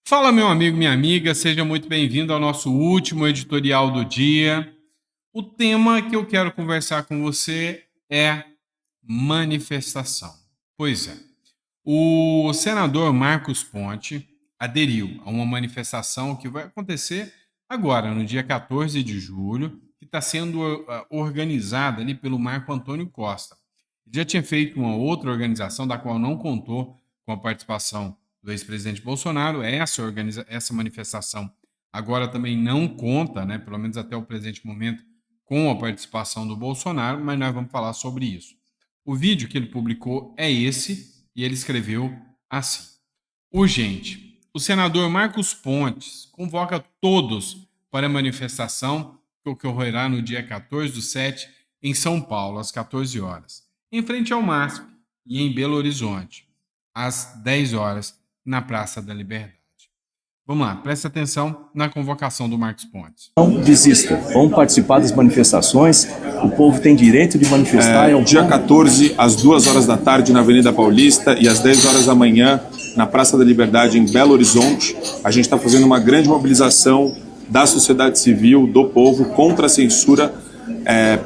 Fala, meu amigo, minha amiga, seja muito bem-vindo ao nosso último editorial do dia. O tema que eu quero conversar com você é manifestação. Pois é, o senador Marcos Ponte aderiu a uma manifestação que vai acontecer agora, no dia 14 de julho, que está sendo organizada ali pelo Marco Antônio Costa. Já tinha feito uma outra organização, da qual não contou com a participação do ex-presidente Bolsonaro. Essa manifestação agora também não conta, né, pelo menos até o presente momento, com a participação do Bolsonaro, mas nós vamos falar sobre isso. O vídeo que ele publicou é esse, e ele escreveu assim: urgente. O senador Marcos Pontes convoca todos para a manifestação que ocorrerá no dia 14/7 em São Paulo, às 14 horas, em frente ao MASP, e em Belo Horizonte, às 10 horas, na Praça da Liberdade. Vamos lá, presta atenção na convocação do Marcos Pontes. Não desista, vamos participar das manifestações, o povo tem direito de manifestar. Dia 14, às 2 horas da tarde, na Avenida Paulista, e às 10 horas da manhã, na Praça da Liberdade, em Belo Horizonte. A gente está fazendo uma grande mobilização da sociedade civil, do povo, contra a censura,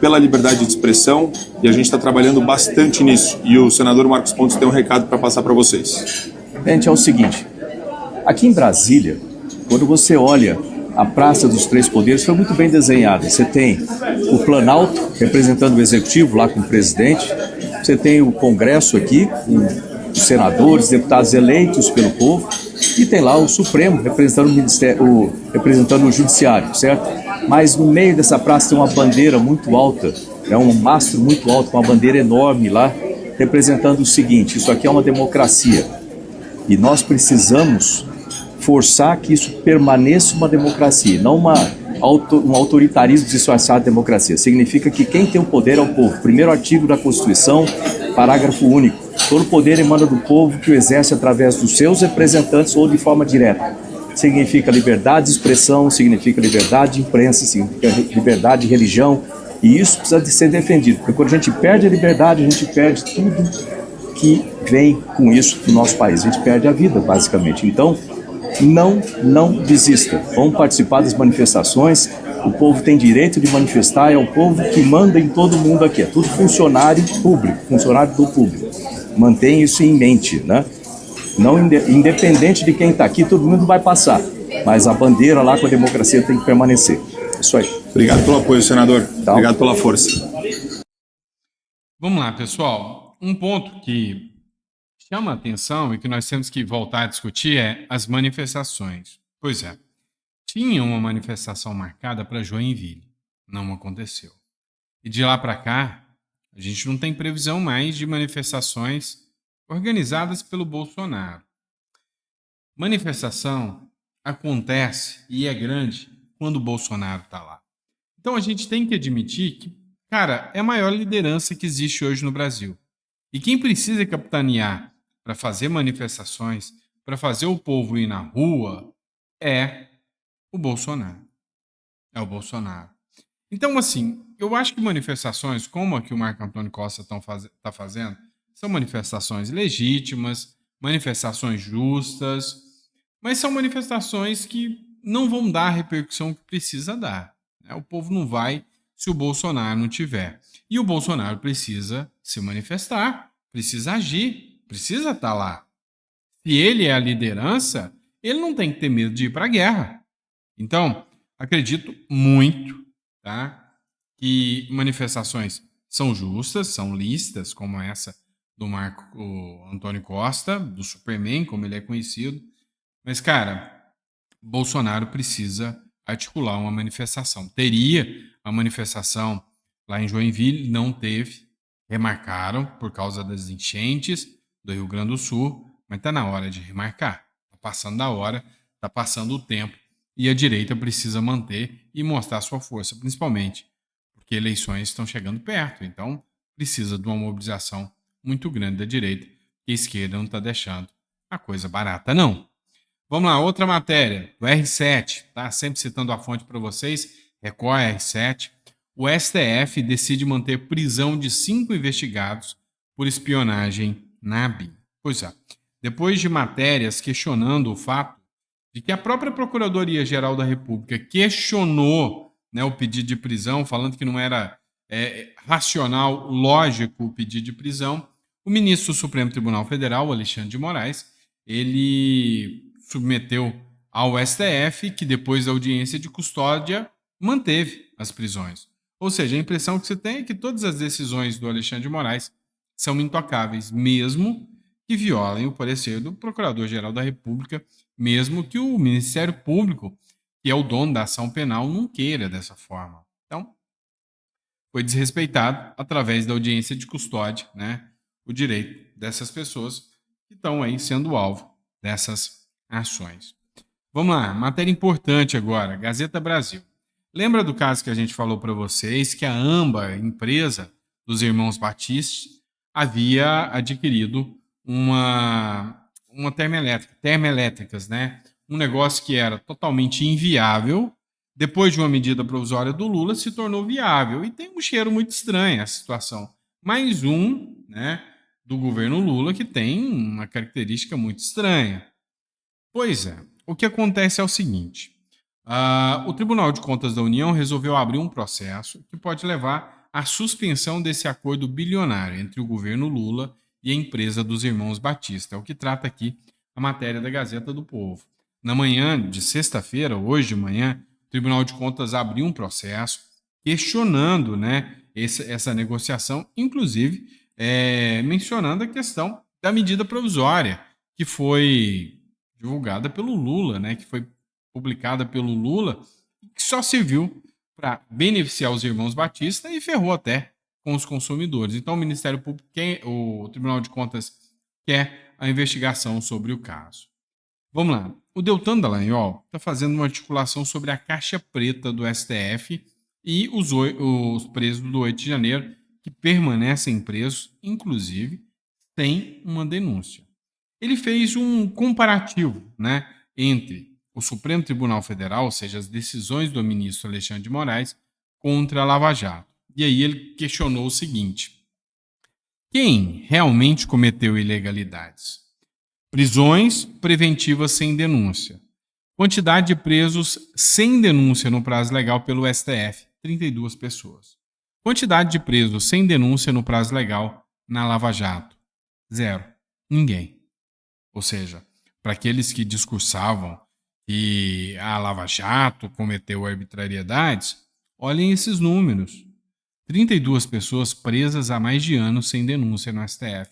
pela liberdade de expressão, e a gente está trabalhando bastante nisso. E o senador Marcos Pontes tem um recado para passar para vocês. Gente, é o seguinte, aqui em Brasília, quando você olha a Praça dos Três Poderes, foi muito bem desenhada. Você tem o Planalto representando o Executivo, lá com o presidente. Você tem o Congresso aqui, com os senadores, deputados eleitos pelo povo. E tem lá o Supremo representando o Judiciário, certo? Mas no meio dessa praça tem uma bandeira muito alta, um mastro muito alto, com uma bandeira enorme lá, representando o seguinte: isso aqui é uma democracia. E nós precisamos forçar que isso permaneça uma democracia, não um autoritarismo disfarçado de democracia. Significa que quem tem o poder é o povo. Primeiro artigo da Constituição, parágrafo único. Todo poder emana do povo, que o exerce através dos seus representantes ou de forma direta. Significa liberdade de expressão, significa liberdade de imprensa, significa liberdade de religião. E isso precisa de ser defendido, porque quando a gente perde a liberdade, a gente perde tudo que vem com isso do nosso país. A gente perde a vida, basicamente. Então, não desista. Vamos participar das manifestações. O povo tem direito de manifestar, é o povo que manda em todo mundo aqui. É tudo funcionário público, funcionário do público. Mantém isso em mente, né? Não independente de quem está aqui, todo mundo vai passar. Mas a bandeira lá com a democracia tem que permanecer. Isso aí. Obrigado pelo apoio, senador. Tá. Obrigado pela força. Vamos lá, pessoal. Um ponto que chama a atenção e que nós temos que voltar a discutir é as manifestações. Pois é, tinha uma manifestação marcada para Joinville, não aconteceu. E de lá para cá, a gente não tem previsão mais de manifestações organizadas pelo Bolsonaro. Manifestação acontece e é grande quando o Bolsonaro está lá. Então a gente tem que admitir que, cara, é a maior liderança que existe hoje no Brasil. E quem precisa capitanear para fazer manifestações, para fazer o povo ir na rua, é o Bolsonaro. É o Bolsonaro. Então, assim, eu acho que manifestações como a que o Marco Antônio Costa está fazendo são manifestações legítimas, manifestações justas, mas são manifestações que não vão dar a repercussão que precisa dar. Né? O povo não vai se o Bolsonaro não tiver. E o Bolsonaro precisa se manifestar, precisa agir, precisa estar lá. Se ele é a liderança, ele não tem que ter medo de ir para a guerra. Então, acredito muito, tá, que manifestações são justas, são lícitas, como essa do Marco Antônio Costa, do Superman, como ele é conhecido. Mas, cara, Bolsonaro precisa articular uma manifestação. Teria a manifestação lá em Joinville, não teve, remarcaram por causa das enchentes do Rio Grande do Sul, mas está na hora de remarcar. Está passando da hora, está passando o tempo, e a direita precisa manter e mostrar sua força, principalmente porque eleições estão chegando perto, então precisa de uma mobilização muito grande da direita, que a esquerda não está deixando a coisa barata, não. Vamos lá, outra matéria, do R7, tá? Sempre citando a fonte para vocês, Record R7. O STF decide manter prisão de 5 investigados por espionagem na ABIN. Pois é, depois de matérias questionando o fato de que a própria Procuradoria-Geral da República questionou, né, o pedido de prisão, falando que não era racional, lógico o pedido de prisão, o ministro do Supremo Tribunal Federal, Alexandre de Moraes, ele submeteu ao STF, que depois da audiência de custódia manteve as prisões. Ou seja, a impressão que você tem é que todas as decisões do Alexandre de Moraes são intocáveis, mesmo que violem o parecer do Procurador-Geral da República, mesmo que o Ministério Público, que é o dono da ação penal, não queira dessa forma. Então, foi desrespeitado através da audiência de custódia, né, o direito dessas pessoas que estão aí sendo alvo dessas ações. Vamos lá, matéria importante agora, Gazeta Brasil. Lembra do caso que a gente falou para vocês que a AMBA, empresa dos irmãos Batista, havia adquirido uma termoelétricas, né? Um negócio que era totalmente inviável, depois de uma medida provisória do Lula, se tornou viável. E tem um cheiro muito estranho essa situação. Mais um, né, do governo Lula que tem uma característica muito estranha. Pois é, o que acontece é o seguinte. O Tribunal de Contas da União resolveu abrir um processo que pode levar à suspensão desse acordo bilionário entre o governo Lula e a empresa dos irmãos Batista. É o que trata aqui a matéria da Gazeta do Povo. Na manhã de sexta-feira, hoje de manhã, o Tribunal de Contas abriu um processo questionando, né, essa negociação, inclusive mencionando a questão da medida provisória que foi divulgada pelo Lula, né, que foi publicada pelo Lula, que só serviu para beneficiar os irmãos Batista e ferrou até com os consumidores. Então, o Ministério Público, o Tribunal de Contas, quer a investigação sobre o caso. Vamos lá. O Deltan Dallagnol está fazendo uma articulação sobre a caixa preta do STF e os presos do 8 de janeiro, que permanecem presos, inclusive, sem uma denúncia. Ele fez um comparativo, né, entre o Supremo Tribunal Federal, ou seja, as decisões do ministro Alexandre de Moraes, contra a Lava Jato. E aí ele questionou o seguinte: quem realmente cometeu ilegalidades? Prisões preventivas sem denúncia. Quantidade de presos sem denúncia no prazo legal pelo STF, 32 pessoas. Quantidade de presos sem denúncia no prazo legal na Lava Jato, 0. Ninguém. Ou seja, para aqueles que discursavam que a Lava Jato cometeu arbitrariedades, olhem esses números. 32 pessoas presas há mais de ano sem denúncia no STF.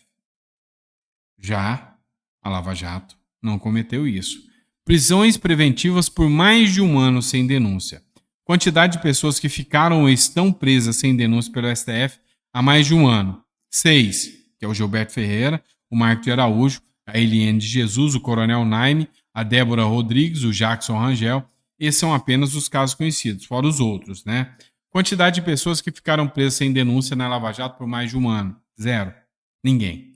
Já a Lava Jato não cometeu isso. Prisões preventivas por mais de um ano sem denúncia. Quantidade de pessoas que ficaram ou estão presas sem denúncia pelo STF há mais de um ano. 6, que é o Gilberto Ferreira, o Marco de Araújo, a Eliane de Jesus, o Coronel Naime, a Débora Rodrigues, o Jackson Rangel. Esses são apenas os casos conhecidos, fora os outros, né? Quantidade de pessoas que ficaram presas sem denúncia na Lava Jato por mais de um ano. 0. Ninguém.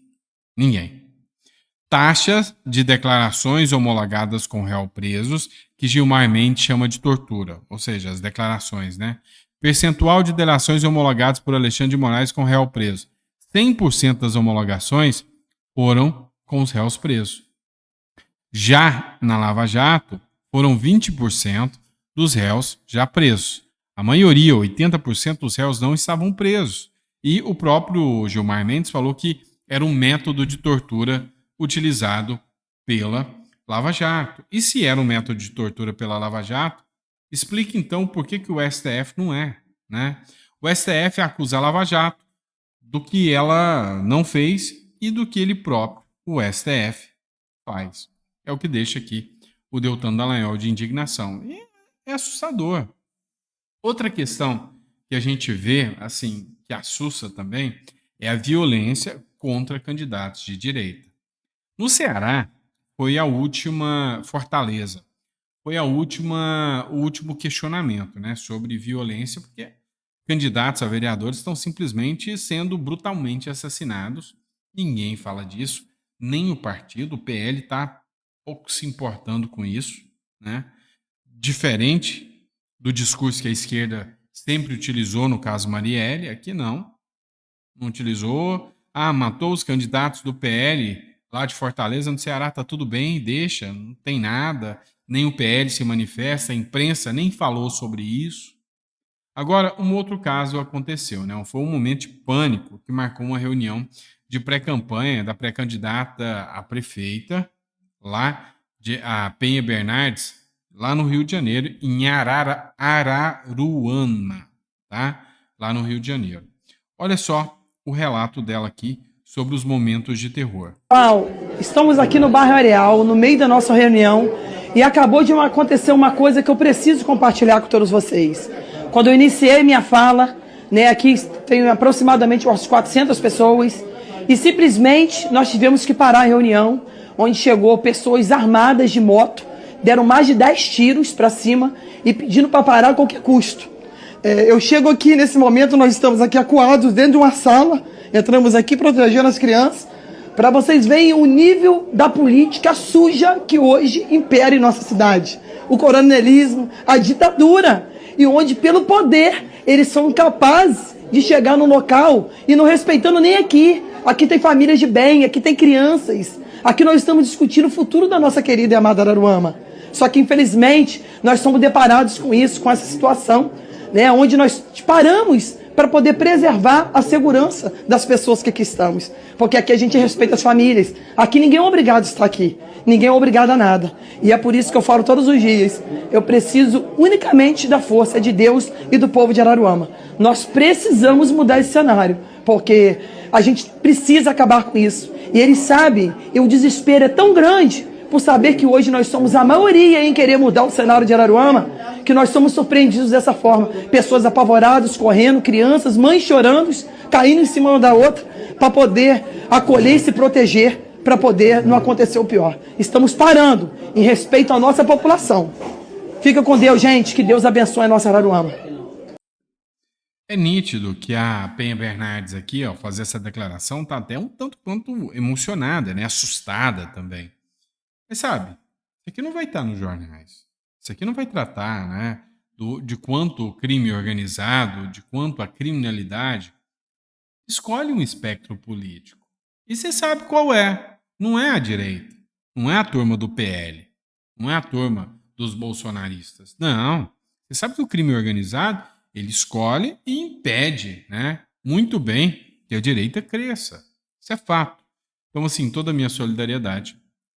Taxas de declarações homologadas com réu presos, que Gilmar Mendes chama de tortura, ou seja, as declarações, né? Percentual de delações homologadas por Alexandre de Moraes com réu preso. 100% das homologações foram com os réus presos. Já na Lava Jato, foram 20% dos réus já presos. A maioria, 80% dos réus não estavam presos. E o próprio Gilmar Mendes falou que era um método de tortura utilizado pela Lava Jato. E se era um método de tortura pela Lava Jato, explique então por que o STF não é, né? O STF acusa a Lava Jato do que ela não fez e do que ele próprio, o STF, faz. É o que deixa aqui o Deltan Dallagnol de indignação. E é assustador. Outra questão que a gente vê, assim, que assusta também, é a violência contra candidatos de direita. No Ceará, foi a última Fortaleza, foi o último questionamento, né, sobre violência, porque candidatos a vereadores estão simplesmente sendo brutalmente assassinados. Ninguém fala disso, nem o partido, o PL está pouco se importando com isso, né? Diferente do discurso que a esquerda sempre utilizou no caso Marielle, aqui não utilizou. Matou os candidatos do PL lá de Fortaleza, no Ceará, tá tudo bem, deixa, não tem nada, nem o PL se manifesta, a imprensa nem falou sobre isso. Agora, um outro caso aconteceu, né? Foi um momento de pânico que marcou uma reunião de pré-campanha da pré-candidata a prefeita, lá a Penha Bernardes, lá no Rio de Janeiro, em Araruama, tá? Lá no Rio de Janeiro. Olha só o relato dela aqui sobre os momentos de terror. Pessoal, estamos aqui no bairro Areal, no meio da nossa reunião, e acabou de acontecer uma coisa que eu preciso compartilhar com todos vocês. Quando eu iniciei minha fala, né, aqui tem aproximadamente umas 400 pessoas, e simplesmente nós tivemos que parar a reunião, onde chegou pessoas armadas de moto, deram mais de 10 tiros para cima e pedindo para parar a qualquer custo. Eu chego aqui, nesse momento, nós estamos aqui acuados dentro de uma sala, entramos aqui protegendo as crianças, para vocês verem o nível da política suja que hoje impera em nossa cidade. O coronelismo, a ditadura, e onde pelo poder eles são capazes de chegar no local e não respeitando nem aqui. Aqui tem famílias de bem, aqui tem crianças. Aqui nós estamos discutindo o futuro da nossa querida e amada Araruama. Só que infelizmente nós somos deparados com isso, com essa situação, né, onde nós paramos para poder preservar a segurança das pessoas que aqui estamos. Porque aqui a gente respeita as famílias. Aqui ninguém é obrigado a estar aqui. Ninguém é obrigado a nada. E é por isso que eu falo todos os dias. Eu preciso unicamente da força de Deus e do povo de Araruama. Nós precisamos mudar esse cenário. Porque a gente precisa acabar com isso. E eles sabem, e o desespero é tão grande por saber que hoje nós somos a maioria em querer mudar o cenário de Araruama, que nós somos surpreendidos dessa forma. Pessoas apavoradas, correndo, crianças, mães chorando, caindo em cima uma da outra, para poder acolher e se proteger, para poder não acontecer o pior. Estamos parando em respeito à nossa população. Fica com Deus, gente, que Deus abençoe a nossa Araruama. É nítido que a Penha Bernardes aqui, ao fazer essa declaração, tá até um tanto quanto emocionada, né? Assustada também. Mas sabe, isso aqui não vai estar nos jornais. Isso aqui não vai tratar, né, de quanto o crime organizado, de quanto a criminalidade escolhe um espectro político. E você sabe qual é. Não é a direita. Não é a turma do PL. Não é a turma dos bolsonaristas. Não. Você sabe que o crime organizado, ele escolhe e impede, né, muito bem que a direita cresça. Isso é fato. Então, assim, toda a minha solidariedade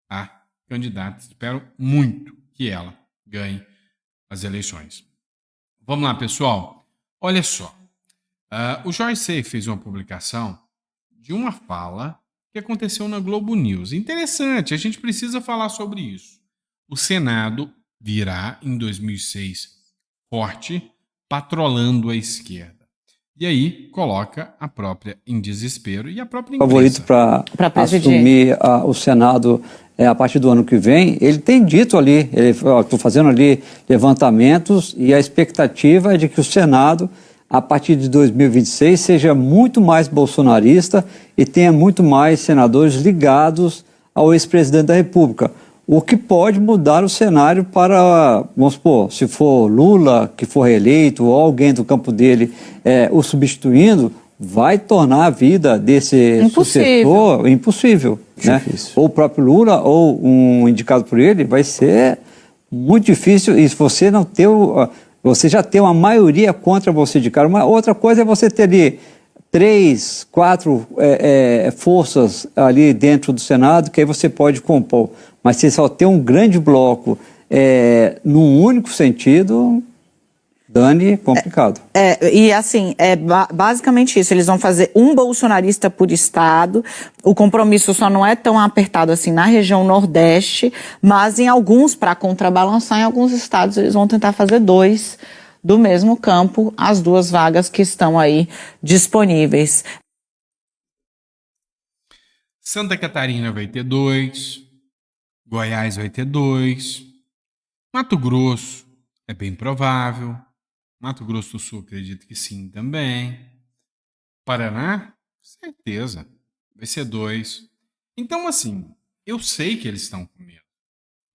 à candidata. Espero muito que ela ganhe as eleições. Vamos lá, pessoal. Olha só. O Jorge Sey fez uma publicação de uma fala que aconteceu na Globo News. Interessante, a gente precisa falar sobre isso. O Senado virá, em 2006, forte, patrolando a esquerda. E aí coloca a própria em desespero e a própria imprensa. Favorito para assumir o Senado a partir do ano que vem, ele tem dito ali, estou fazendo ali levantamentos e a expectativa é de que o Senado, a partir de 2026, seja muito mais bolsonarista e tenha muito mais senadores ligados ao ex-presidente da República. O que pode mudar o cenário para, vamos supor, se for Lula que for reeleito ou alguém do campo dele o substituindo, vai tornar a vida desse sucessor impossível. Né? Ou o próprio Lula ou um indicado por ele vai ser muito difícil e se você não ter você já tem uma maioria contra você de cara. Uma outra coisa é você ter ali 3, 4 forças ali dentro do Senado que aí você pode compor. Mas se só tem um grande bloco num único sentido, Dani, complicado. E assim, basicamente isso, eles vão fazer um bolsonarista por estado, o compromisso só não é tão apertado assim na região Nordeste, mas em alguns, para contrabalançar, em alguns estados eles vão tentar fazer 2 do mesmo campo, as 2 vagas que estão aí disponíveis. Santa Catarina vai ter 2, Goiás vai ter 2, Mato Grosso é bem provável, Mato Grosso do Sul acredito que sim também, Paraná, certeza, vai ser 2. Então assim, eu sei que eles estão com medo.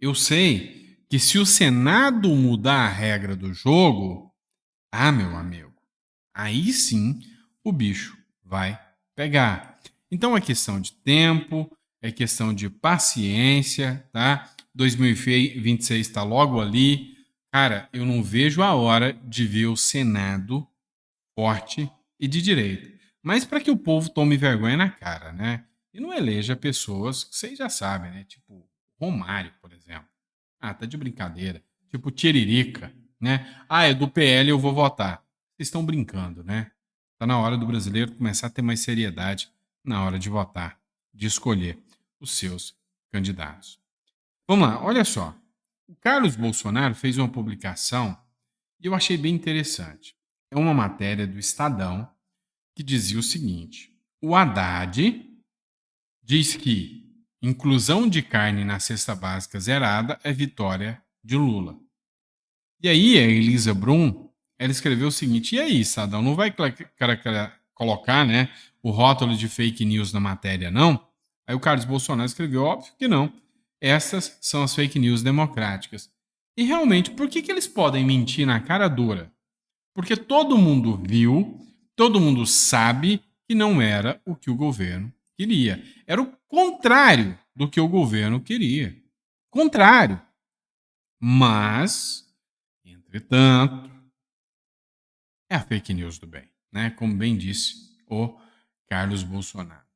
Eu sei que se o Senado mudar a regra do jogo, meu amigo, aí sim o bicho vai pegar. Então é questão de tempo, é questão de paciência, tá? 2026 está logo ali. Cara, eu não vejo a hora de ver o Senado forte e de direita. Mas para que o povo tome vergonha na cara, né? E não eleja pessoas que vocês já sabem, né? Tipo Romário, por exemplo. Ah, tá de brincadeira. Tipo Tiririca, né? Ah, é do PL, eu vou votar. Vocês estão brincando, né? Tá na hora do brasileiro começar a ter mais seriedade na hora de votar, de escolher os seus candidatos. Vamos lá, olha só. O Carlos Bolsonaro fez uma publicação e eu achei bem interessante. É uma matéria do Estadão que dizia o seguinte: o Haddad diz que inclusão de carne na cesta básica zerada é vitória de Lula. E aí a Elisa Brum, ela escreveu o seguinte: e aí, Estadão, não vai colocar, né, o rótulo de fake news na matéria, não? Aí o Carlos Bolsonaro escreveu: óbvio que não. Essas são as fake news democráticas. E realmente, por que eles podem mentir na cara dura? Porque todo mundo viu, todo mundo sabe que não era o que o governo queria. Era o contrário do que o governo queria. Contrário. Mas, entretanto, é a fake news do bem, né? Como bem disse o Carlos Bolsonaro.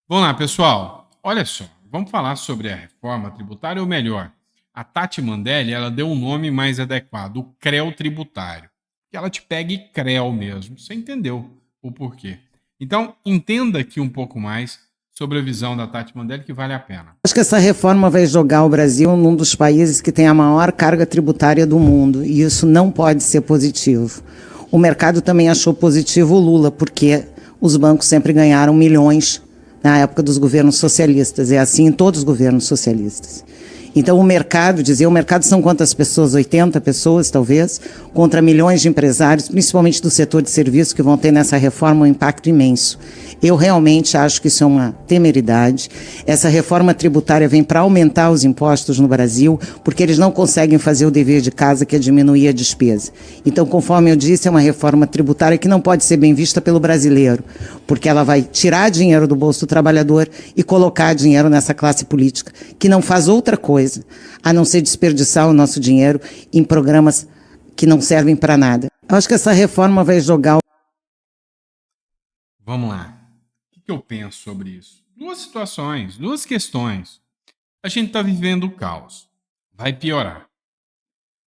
Vamos lá, pessoal. Olha só, vamos falar sobre a reforma tributária, ou melhor, a Tati Mandelli, ela deu um nome mais adequado, o CREO tributário. Que ela te pega e CREO mesmo. Você entendeu o porquê. Então, entenda aqui um pouco mais sobre a visão da Tati Mandelli, que vale a pena. Acho que essa reforma vai jogar o Brasil num dos países que tem a maior carga tributária do mundo, e isso não pode ser positivo. O mercado também achou positivo o Lula, porque os bancos sempre ganharam milhões na época dos governos socialistas, é assim em todos os governos socialistas. Então o mercado são quantas pessoas? 80 pessoas, talvez, contra milhões de empresários, principalmente do setor de serviços, que vão ter nessa reforma um impacto imenso. Eu realmente acho que isso é uma temeridade. Essa reforma tributária vem para aumentar os impostos no Brasil, porque eles não conseguem fazer o dever de casa, que é diminuir a despesa. Então, conforme eu disse, é uma reforma tributária que não pode ser bem vista pelo brasileiro, porque ela vai tirar dinheiro do bolso do trabalhador e colocar dinheiro nessa classe política, que não faz outra coisa a não ser desperdiçar o nosso dinheiro em programas que não servem para nada. Eu acho que essa reforma vai jogar... Vamos lá. O que eu penso sobre isso? Duas situações, duas questões. A gente está vivendo o caos. Vai piorar.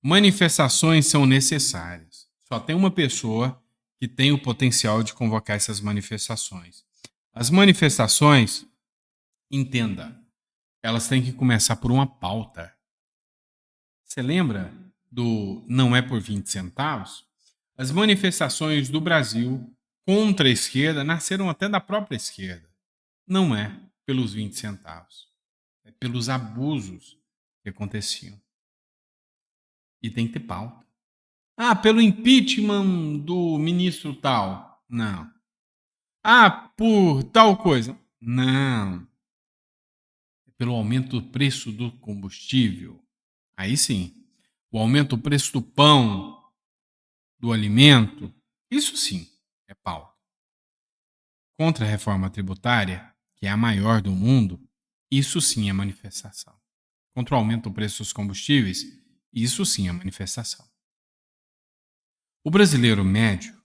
Manifestações são necessárias. Só tem uma pessoa que tem o potencial de convocar essas manifestações. As manifestações, entenda, elas têm que começar por uma pauta. Você lembra do Não é por 20 centavos? As manifestações do Brasil contra a esquerda nasceram até da própria esquerda. Não é pelos 20 centavos. É pelos abusos que aconteciam. E tem que ter pauta. Ah, pelo impeachment do ministro tal. Não. Ah, por tal coisa. Não. É pelo aumento do preço do combustível. Aí sim. O aumento do preço do pão, do alimento. Isso sim é pauta. Contra a reforma tributária, que é a maior do mundo, isso sim é manifestação. Contra o aumento do preço dos combustíveis, isso sim é manifestação. O brasileiro médio,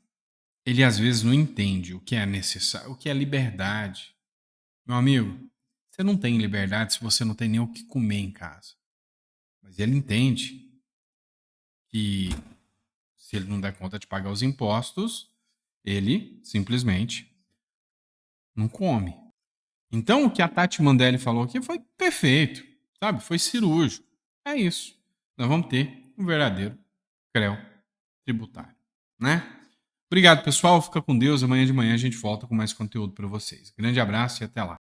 ele às vezes não entende o que é necessário, o que é liberdade. Meu amigo, você não tem liberdade se você não tem nem o que comer em casa. Mas ele entende que se ele não der conta de pagar os impostos, ele simplesmente não come. Então o que a Tati Mandelli falou aqui foi perfeito, sabe? Foi cirúrgico. É isso. Nós vamos ter um verdadeiro CREO tributário, né? Obrigado, pessoal. Fica com Deus. Amanhã de manhã a gente volta com mais conteúdo para vocês. Grande abraço e até lá.